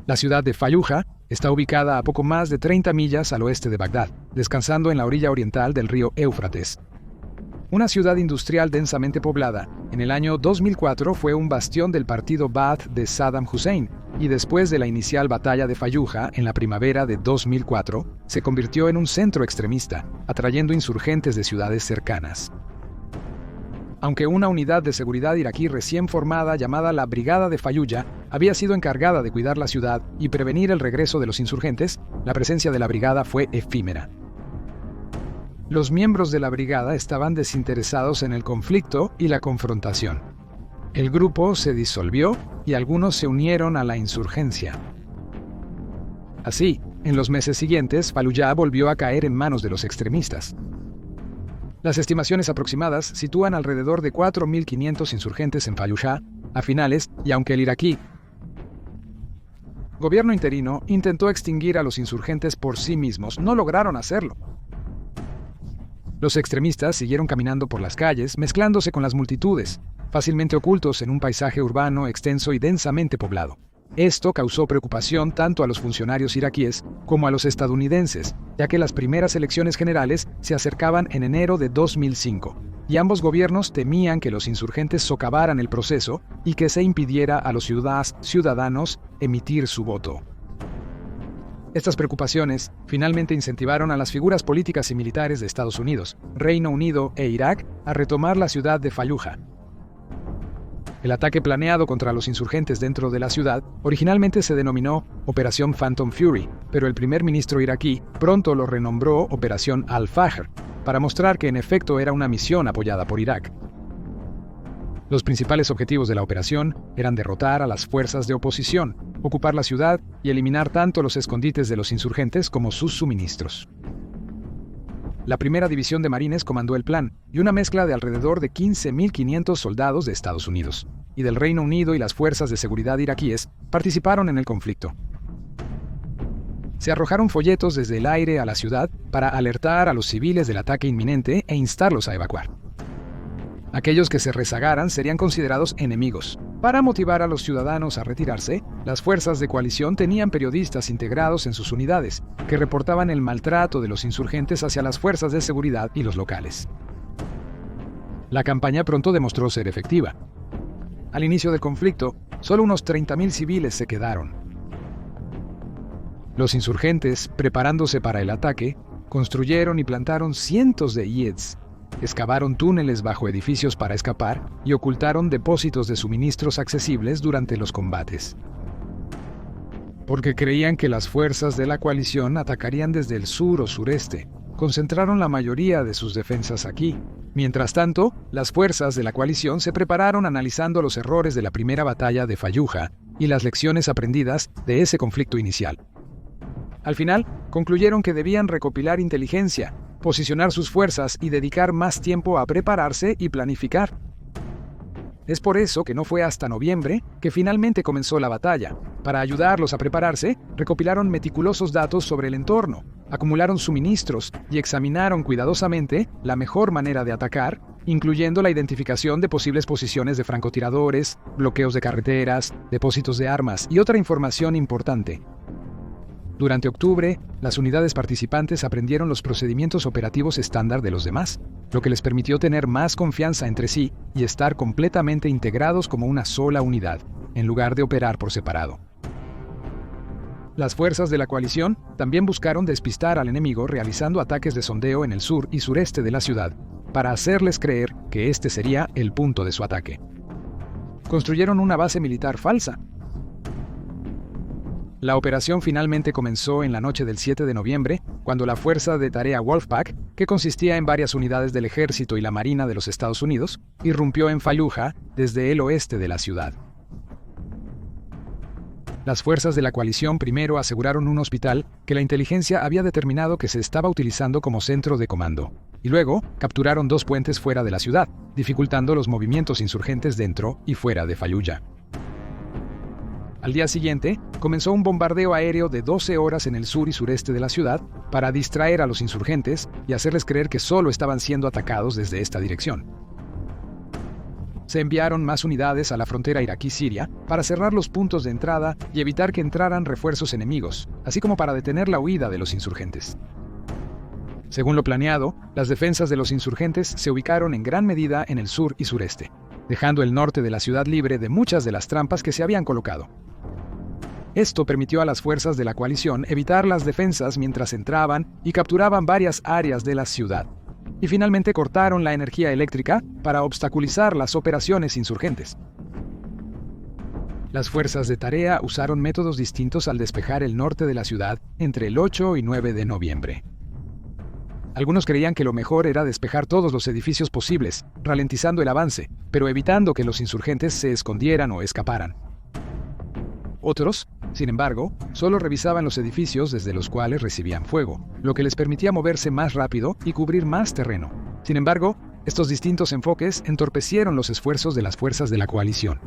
La ciudad de Fallujah está ubicada a poco más de 30 millas al oeste de Bagdad, descansando en la orilla oriental del río Éufrates. Una ciudad industrial densamente poblada, en el año 2004 fue un bastión del partido Ba'ath de Saddam Hussein, y después de la inicial batalla de Fallujah en la primavera de 2004, se convirtió en un centro extremista, atrayendo insurgentes de ciudades cercanas. Aunque una unidad de seguridad iraquí recién formada llamada la Brigada de Fallujah había sido encargada de cuidar la ciudad y prevenir el regreso de los insurgentes, la presencia de la brigada fue efímera. Los miembros de la brigada estaban desinteresados en el conflicto y la confrontación. El grupo se disolvió y algunos se unieron a la insurgencia. Así, en los meses siguientes, Fallujah volvió a caer en manos de los extremistas. Las estimaciones aproximadas sitúan alrededor de 4.500 insurgentes en Fallujah a finales, y aunque el iraquí gobierno interino intentó extinguir a los insurgentes por sí mismos, no lograron hacerlo. Los extremistas siguieron caminando por las calles, mezclándose con las multitudes, fácilmente ocultos en un paisaje urbano extenso y densamente poblado. Esto causó preocupación tanto a los funcionarios iraquíes como a los estadounidenses, ya que las primeras elecciones generales se acercaban en enero de 2005, y ambos gobiernos temían que los insurgentes socavaran el proceso y que se impidiera a los ciudadanos emitir su voto. Estas preocupaciones finalmente incentivaron a las figuras políticas y militares de Estados Unidos, Reino Unido e Irak a retomar la ciudad de Fallujah. El ataque planeado contra los insurgentes dentro de la ciudad originalmente se denominó Operación Phantom Fury, pero el primer ministro iraquí pronto lo renombró Operación Al-Fajr, para mostrar que en efecto era una misión apoyada por Irak. Los principales objetivos de la operación eran derrotar a las fuerzas de oposición, ocupar la ciudad y eliminar tanto los escondites de los insurgentes como sus suministros. La primera división de marines comandó el plan, y una mezcla de alrededor de 15.500 soldados de Estados Unidos y del Reino Unido y las fuerzas de seguridad iraquíes participaron en el conflicto. Se arrojaron folletos desde el aire a la ciudad para alertar a los civiles del ataque inminente e instarlos a evacuar. Aquellos que se rezagaran serían considerados enemigos. Para motivar a los ciudadanos a retirarse, las fuerzas de coalición tenían periodistas integrados en sus unidades, que reportaban el maltrato de los insurgentes hacia las fuerzas de seguridad y los locales. La campaña pronto demostró ser efectiva. Al inicio del conflicto, solo unos 30.000 civiles se quedaron. Los insurgentes, preparándose para el ataque, construyeron y plantaron cientos de IEDs, excavaron túneles bajo edificios para escapar y ocultaron depósitos de suministros accesibles durante los combates. Porque creían que las fuerzas de la coalición atacarían desde el sur o sureste, concentraron la mayoría de sus defensas aquí. Mientras tanto, las fuerzas de la coalición se prepararon analizando los errores de la primera batalla de Fallujah y las lecciones aprendidas de ese conflicto inicial. Al final, concluyeron que debían recopilar inteligencia, posicionar sus fuerzas y dedicar más tiempo a prepararse y planificar. Es por eso que no fue hasta noviembre que finalmente comenzó la batalla. Para ayudarlos a prepararse, recopilaron meticulosos datos sobre el entorno, acumularon suministros y examinaron cuidadosamente la mejor manera de atacar, incluyendo la identificación de posibles posiciones de francotiradores, bloqueos de carreteras, depósitos de armas y otra información importante. Durante octubre, las unidades participantes aprendieron los procedimientos operativos estándar de los demás, lo que les permitió tener más confianza entre sí y estar completamente integrados como una sola unidad, en lugar de operar por separado. Las fuerzas de la coalición también buscaron despistar al enemigo realizando ataques de sondeo en el sur y sureste de la ciudad, para hacerles creer que este sería el punto de su ataque. Construyeron una base militar falsa. La operación finalmente comenzó en la noche del 7 de noviembre, cuando la Fuerza de Tarea Wolfpack, que consistía en varias unidades del Ejército y la Marina de los Estados Unidos, irrumpió en Fallujah desde el oeste de la ciudad. Las fuerzas de la coalición primero aseguraron un hospital que la inteligencia había determinado que se estaba utilizando como centro de comando, y luego capturaron 2 puentes fuera de la ciudad, dificultando los movimientos insurgentes dentro y fuera de Fallujah. Al día siguiente, comenzó un bombardeo aéreo de 12 horas en el sur y sureste de la ciudad para distraer a los insurgentes y hacerles creer que solo estaban siendo atacados desde esta dirección. Se enviaron más unidades a la frontera iraquí-siria para cerrar los puntos de entrada y evitar que entraran refuerzos enemigos, así como para detener la huida de los insurgentes. Según lo planeado, las defensas de los insurgentes se ubicaron en gran medida en el sur y sureste, dejando el norte de la ciudad libre de muchas de las trampas que se habían colocado. Esto permitió a las fuerzas de la coalición evitar las defensas mientras entraban y capturaban varias áreas de la ciudad, y finalmente cortaron la energía eléctrica para obstaculizar las operaciones insurgentes. Las fuerzas de Tarea usaron métodos distintos al despejar el norte de la ciudad entre el 8 y 9 de noviembre. Algunos creían que lo mejor era despejar todos los edificios posibles, ralentizando el avance, pero evitando que los insurgentes se escondieran o escaparan. Otros, sin embargo, solo revisaban los edificios desde los cuales recibían fuego, lo que les permitía moverse más rápido y cubrir más terreno. Sin embargo, estos distintos enfoques entorpecieron los esfuerzos de las fuerzas de la coalición.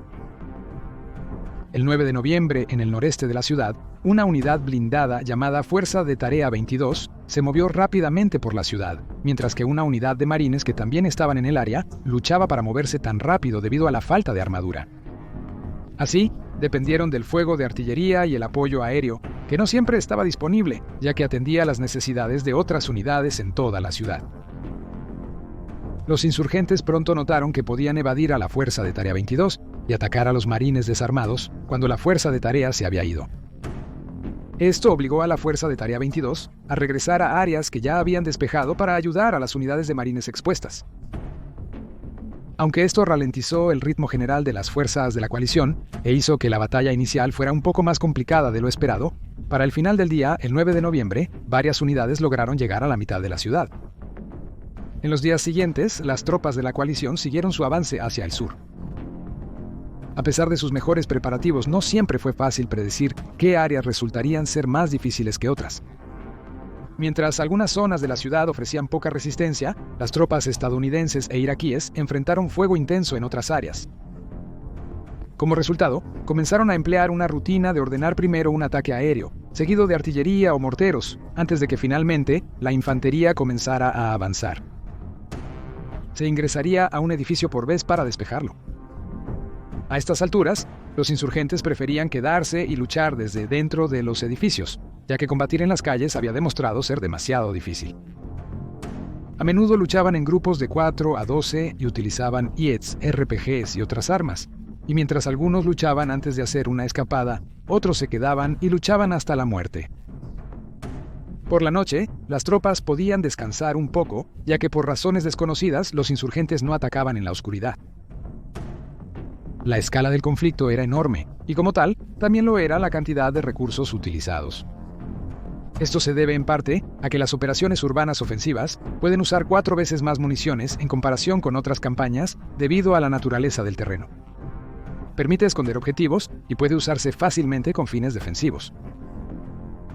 El 9 de noviembre, en el noreste de la ciudad, una unidad blindada llamada Fuerza de Tarea 22 se movió rápidamente por la ciudad, mientras que una unidad de marines que también estaban en el área luchaba para moverse tan rápido debido a la falta de armadura. Así, dependieron del fuego de artillería y el apoyo aéreo, que no siempre estaba disponible, ya que atendía las necesidades de otras unidades en toda la ciudad. Los insurgentes pronto notaron que podían evadir a la Fuerza de Tarea 22 y atacar a los marines desarmados cuando la Fuerza de Tarea se había ido. Esto obligó a la Fuerza de Tarea 22 a regresar a áreas que ya habían despejado para ayudar a las unidades de marines expuestas. Aunque esto ralentizó el ritmo general de las fuerzas de la coalición e hizo que la batalla inicial fuera un poco más complicada de lo esperado, para el final del día, el 9 de noviembre, varias unidades lograron llegar a la mitad de la ciudad. En los días siguientes, las tropas de la coalición siguieron su avance hacia el sur. A pesar de sus mejores preparativos, no siempre fue fácil predecir qué áreas resultarían ser más difíciles que otras. Mientras algunas zonas de la ciudad ofrecían poca resistencia, las tropas estadounidenses e iraquíes enfrentaron fuego intenso en otras áreas. Como resultado, comenzaron a emplear una rutina de ordenar primero un ataque aéreo, seguido de artillería o morteros, antes de que finalmente la infantería comenzara a avanzar. Se ingresaría a un edificio por vez para despejarlo. A estas alturas, los insurgentes preferían quedarse y luchar desde dentro de los edificios, ya que combatir en las calles había demostrado ser demasiado difícil. A menudo luchaban en grupos de 4 a 12 y utilizaban IEDs, RPGs y otras armas, y mientras algunos luchaban antes de hacer una escapada, otros se quedaban y luchaban hasta la muerte. Por la noche, las tropas podían descansar un poco, ya que por razones desconocidas los insurgentes no atacaban en la oscuridad. La escala del conflicto era enorme, y como tal, también lo era la cantidad de recursos utilizados. Esto se debe en parte a que las operaciones urbanas ofensivas pueden usar 4 veces más municiones en comparación con otras campañas debido a la naturaleza del terreno. Permite esconder objetivos y puede usarse fácilmente con fines defensivos.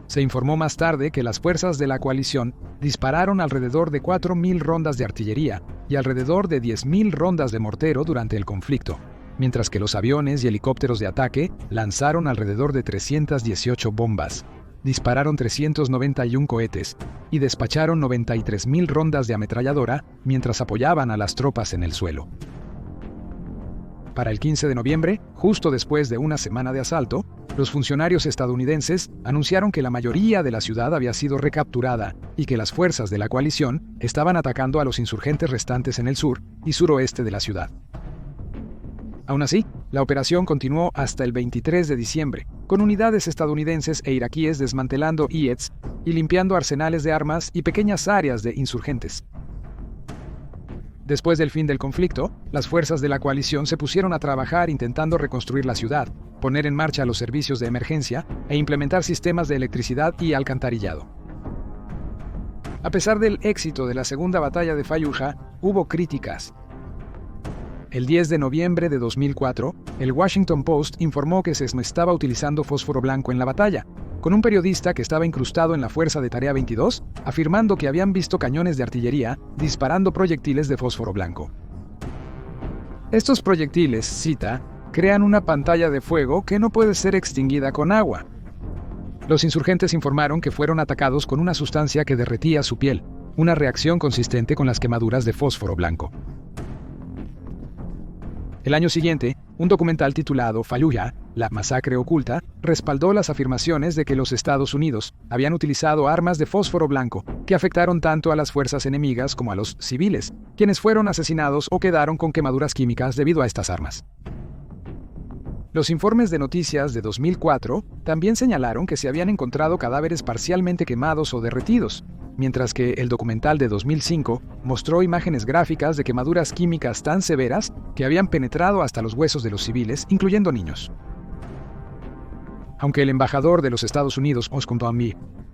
Se informó más tarde que las fuerzas de la coalición dispararon alrededor de 4.000 rondas de artillería y alrededor de 10.000 rondas de mortero durante el conflicto, mientras que los aviones y helicópteros de ataque lanzaron alrededor de 318 bombas, dispararon 391 cohetes y despacharon 93.000 rondas de ametralladora mientras apoyaban a las tropas en el suelo. Para el 15 de noviembre, justo después de una semana de asalto, los funcionarios estadounidenses anunciaron que la mayoría de la ciudad había sido recapturada y que las fuerzas de la coalición estaban atacando a los insurgentes restantes en el sur y suroeste de la ciudad. Aún así, la operación continuó hasta el 23 de diciembre, con unidades estadounidenses e iraquíes desmantelando IEDs y limpiando arsenales de armas y pequeñas áreas de insurgentes. Después del fin del conflicto, las fuerzas de la coalición se pusieron a trabajar intentando reconstruir la ciudad, poner en marcha los servicios de emergencia e implementar sistemas de electricidad y alcantarillado. A pesar del éxito de la segunda batalla de Fallujah, hubo críticas. El 10 de noviembre de 2004, el Washington Post informó que se estaba utilizando fósforo blanco en la batalla, con un periodista que estaba incrustado en la Fuerza de Tarea 22, afirmando que habían visto cañones de artillería disparando proyectiles de fósforo blanco. Estos proyectiles, cita, crean una pantalla de fuego que no puede ser extinguida con agua. Los insurgentes informaron que fueron atacados con una sustancia que derretía su piel, una reacción consistente con las quemaduras de fósforo blanco. El año siguiente, un documental titulado Fallujah, la masacre oculta, respaldó las afirmaciones de que los Estados Unidos habían utilizado armas de fósforo blanco que afectaron tanto a las fuerzas enemigas como a los civiles, quienes fueron asesinados o quedaron con quemaduras químicas debido a estas armas. Los informes de noticias de 2004 también señalaron que se habían encontrado cadáveres parcialmente quemados o derretidos, mientras que el documental de 2005 mostró imágenes gráficas de quemaduras químicas tan severas que habían penetrado hasta los huesos de los civiles, incluyendo niños. Aunque el embajador de los Estados Unidos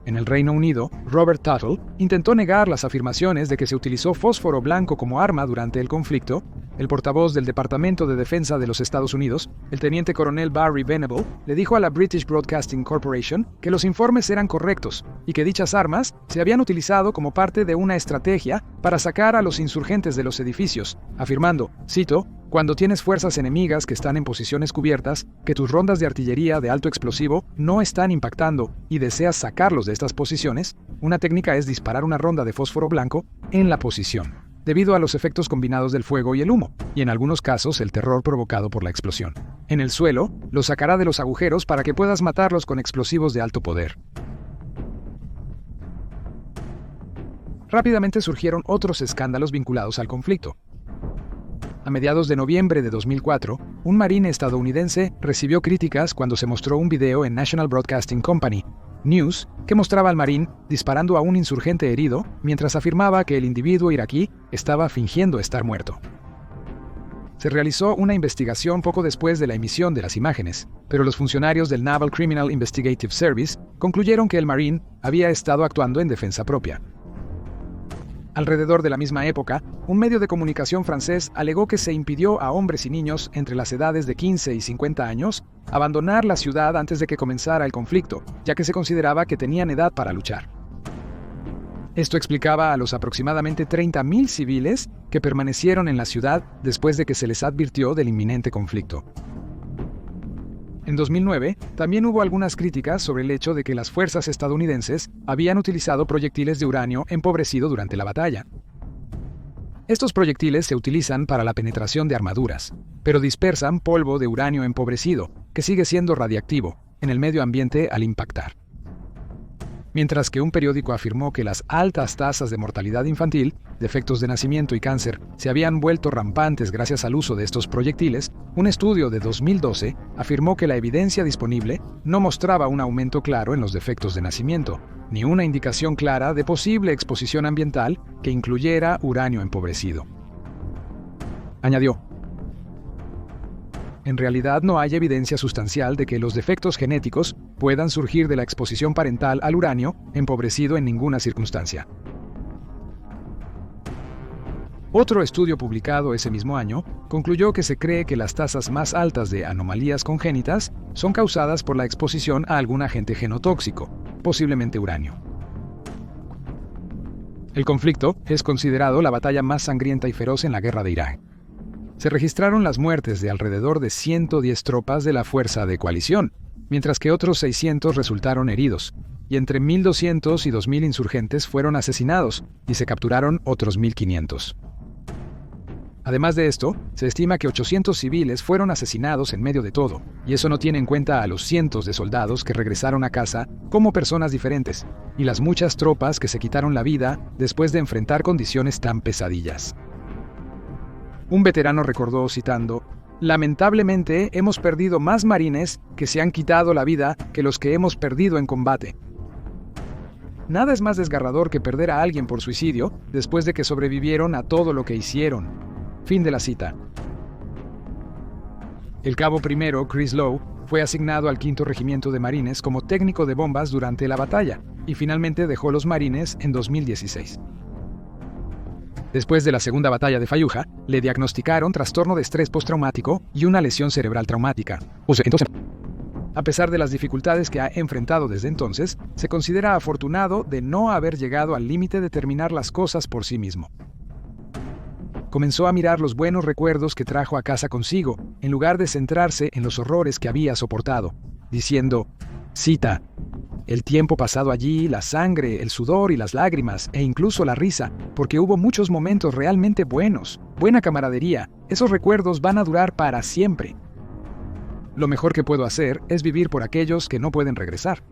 en el Reino Unido, Robert Tuttle, intentó negar las afirmaciones de que se utilizó fósforo blanco como arma durante el conflicto, el portavoz del Departamento de Defensa de los Estados Unidos, el teniente coronel Barry Venable, le dijo a la British Broadcasting Corporation que los informes eran correctos y que dichas armas se habían utilizado como parte de una estrategia para sacar a los insurgentes de los edificios, afirmando, cito, «Cuando tienes fuerzas enemigas que están en posiciones cubiertas, que tus rondas de artillería de alto explosivo no están impactando y deseas sacarlos de estas posiciones, una técnica es disparar una ronda de fósforo blanco en la posición, debido a los efectos combinados del fuego y el humo, y en algunos casos el terror provocado por la explosión. En el suelo, los sacará de los agujeros para que puedas matarlos con explosivos de alto poder». Rápidamente surgieron otros escándalos vinculados al conflicto. A mediados de noviembre de 2004, un marine estadounidense recibió críticas cuando se mostró un video en National Broadcasting Company, News, que mostraba al marín disparando a un insurgente herido mientras afirmaba que el individuo iraquí estaba fingiendo estar muerto. Se realizó una investigación poco después de la emisión de las imágenes, pero los funcionarios del Naval Criminal Investigative Service concluyeron que el marín había estado actuando en defensa propia. Alrededor de la misma época, un medio de comunicación francés alegó que se impidió a hombres y niños entre las edades de 15 y 50 años abandonar la ciudad antes de que comenzara el conflicto, ya que se consideraba que tenían edad para luchar. Esto explicaba a los aproximadamente 30.000 civiles que permanecieron en la ciudad después de que se les advirtió del inminente conflicto. En 2009, también hubo algunas críticas sobre el hecho de que las fuerzas estadounidenses habían utilizado proyectiles de uranio empobrecido durante la batalla. Estos proyectiles se utilizan para la penetración de armaduras, pero dispersan polvo de uranio empobrecido, que sigue siendo radiactivo, en el medio ambiente al impactar. Mientras que un periódico afirmó que las altas tasas de mortalidad infantil, defectos de nacimiento y cáncer se habían vuelto rampantes gracias al uso de estos proyectiles, un estudio de 2012 afirmó que la evidencia disponible no mostraba un aumento claro en los defectos de nacimiento, ni una indicación clara de posible exposición ambiental que incluyera uranio empobrecido. Añadió: «En realidad no hay evidencia sustancial de que los defectos genéticos puedan surgir de la exposición parental al uranio empobrecido en ninguna circunstancia». Otro estudio publicado ese mismo año concluyó que se cree que las tasas más altas de anomalías congénitas son causadas por la exposición a algún agente genotóxico, posiblemente uranio. El conflicto es considerado la batalla más sangrienta y feroz en la guerra de Irak. Se registraron las muertes de alrededor de 110 tropas de la fuerza de coalición, mientras que otros 600 resultaron heridos, y entre 1.200 y 2.000 insurgentes fueron asesinados, y se capturaron otros 1.500. Además de esto, se estima que 800 civiles fueron asesinados en medio de todo, y eso no tiene en cuenta a los cientos de soldados que regresaron a casa como personas diferentes, y las muchas tropas que se quitaron la vida después de enfrentar condiciones tan pesadillas. Un veterano recordó citando: «Lamentablemente hemos perdido más marines que se han quitado la vida que los que hemos perdido en combate. Nada es más desgarrador que perder a alguien por suicidio después de que sobrevivieron a todo lo que hicieron». Fin de la cita. El cabo primero, Chris Lowe, fue asignado al 5º Regimiento de Marines como técnico de bombas durante la batalla y finalmente dejó los marines en 2016. Después de la segunda batalla de Fallujah, le diagnosticaron trastorno de estrés postraumático y una lesión cerebral traumática. A pesar de las dificultades que ha enfrentado desde entonces, se considera afortunado de no haber llegado al límite de terminar las cosas por sí mismo. Comenzó a mirar los buenos recuerdos que trajo a casa consigo, en lugar de centrarse en los horrores que había soportado, diciendo, cita: El tiempo pasado allí, la sangre, el sudor y las lágrimas, e incluso la risa, porque hubo muchos momentos realmente buenos, buena camaradería, esos recuerdos van a durar para siempre. Lo mejor que puedo hacer es vivir por aquellos que no pueden regresar.